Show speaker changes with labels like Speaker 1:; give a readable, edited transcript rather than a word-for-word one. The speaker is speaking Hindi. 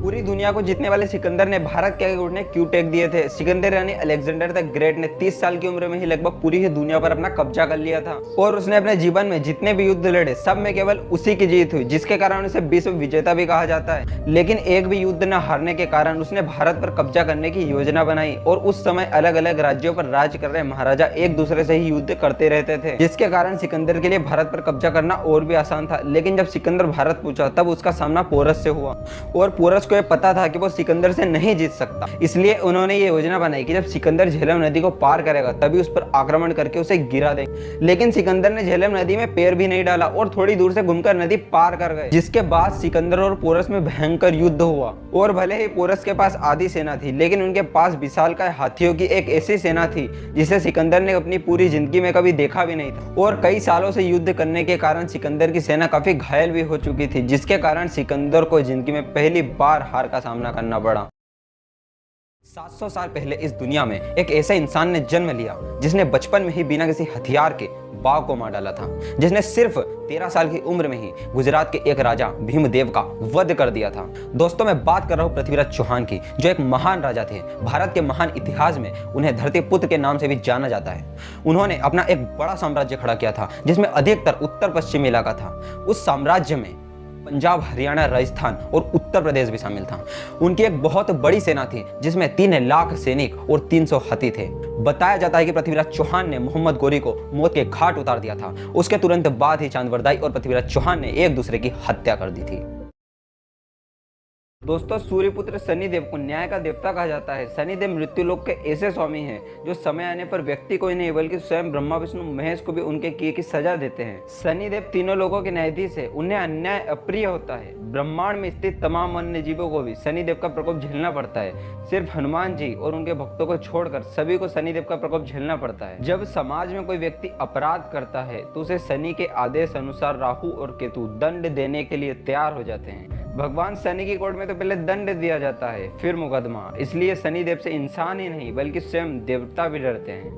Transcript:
Speaker 1: पूरी दुनिया को जीतने वाले सिकंदर ने भारत के आगे उठने क्यों टेक दिए थे। सिकंदर यानी अलेक्जेंडर द ग्रेट ने 30 साल की उम्र में ही लगभग पूरी ही दुनिया पर अपना कब्जा कर लिया था और उसने अपने जीवन में जितने भी युद्ध लड़े सब में केवल उसी की जीत हुई, जिसके कारण उसे विश्व विजेता भी कहा जाता है। लेकिन एक भी युद्ध न हारने के कारण उसने भारत पर कब्जा करने की योजना बनाई और उस समय अलग अलग राज्यों पर राज कर रहे महाराजा एक दूसरे से ही युद्ध करते रहते थे, जिसके कारण सिकंदर के लिए भारत पर कब्जा करना और भी आसान था। लेकिन जब सिकंदर भारत पहुंचा तब उसका सामना पोरस से हुआ और पोरस को यह पता था कि वो सिकंदर से नहीं जीत सकता। इसलिए उन्होंने ये योजना बनाई कि जब सिकंदर झेलम नदी को पार करेगा तभी उस पर आक्रमण करके उसे गिरा देंगे। लेकिन सिकंदर ने झेलम नदी में पैर भी नहीं डाला और थोड़ी दूर से घूमकर नदी पार कर गए, जिसके बाद सिकंदर और पोरस में भयंकर युद्ध हुआ। और भले ही पोरस के पास आधी सेना थी, लेकिन उनके पास विशालकाय हाथियों की एक ऐसी सेना थी जिसे सिकंदर ने अपनी पूरी जिंदगी में कभी देखा भी नहीं था। और कई सालों से युद्ध करने के कारण सिकंदर की सेना काफी घायल भी हो चुकी थी, जिसके कारण सिकंदर को जिंदगी में पहली बार हार का सामना करना पड़ा। 700 साल पहले इस दुनिया में एक ऐसे इंसान ने जन्म लिया जिसने बचपन में ही बिना किसी हथियार के बाघ को मार डाला था, जिसने सिर्फ 13 साल की उम्र में ही गुजरात के एक राजा भीमदेव का वध कर दिया था। दोस्तों, मैं बात कर रहा हूँ पृथ्वीराज चौहान की, जो एक महान राजा थे। भारत के महान इतिहास में उन्हें धरती पुत्र के नाम से भी जाना जाता है। उन्होंने अपना एक बड़ा साम्राज्य खड़ा किया था जिसमें अधिकतर उत्तर पश्चिमी इलाका था। उस साम्राज्य में पंजाब, हरियाणा, राजस्थान और उत्तर प्रदेश भी शामिल था। उनकी एक बहुत बड़ी सेना थी जिसमें 3 लाख सैनिक और 300 हाथी थे। बताया जाता है कि पृथ्वीराज चौहान ने मोहम्मद गोरी को मौत के घाट उतार दिया था। उसके तुरंत बाद ही चांदवरदाई और पृथ्वीराज चौहान ने एक दूसरे की हत्या कर दी थी। दोस्तों, सूर्यपुत्र शनिदेव को न्याय का देवता कहा जाता है। शनिदेव मृत्युलोक के ऐसे स्वामी हैं जो समय आने पर व्यक्ति को ही नहीं बल्कि स्वयं ब्रह्मा, विष्णु, महेश को भी उनके किए की सजा देते हैं। शनिदेव तीनों लोगों के न्यायाधीश है। उन्हें अन्याय अप्रिय होता है। ब्रह्मांड में स्थित तमाम अन्य जीवों को भी शनिदेव का प्रकोप झेलना पड़ता है। सिर्फ हनुमान जी और उनके भक्तों को छोड़कर सभी को शनिदेव का प्रकोप झेलना पड़ता है। जब समाज में कोई व्यक्ति अपराध करता है तो उसे शनि के आदेश अनुसार राहु और केतु दंड देने के लिए तैयार हो जाते हैं। भगवान शनि की कोर्ट में तो पहले दंड दिया जाता है, फिर मुकदमा। इसलिए शनिदेव से इंसान ही नहीं बल्कि स्वयं देवता भी डरते हैं।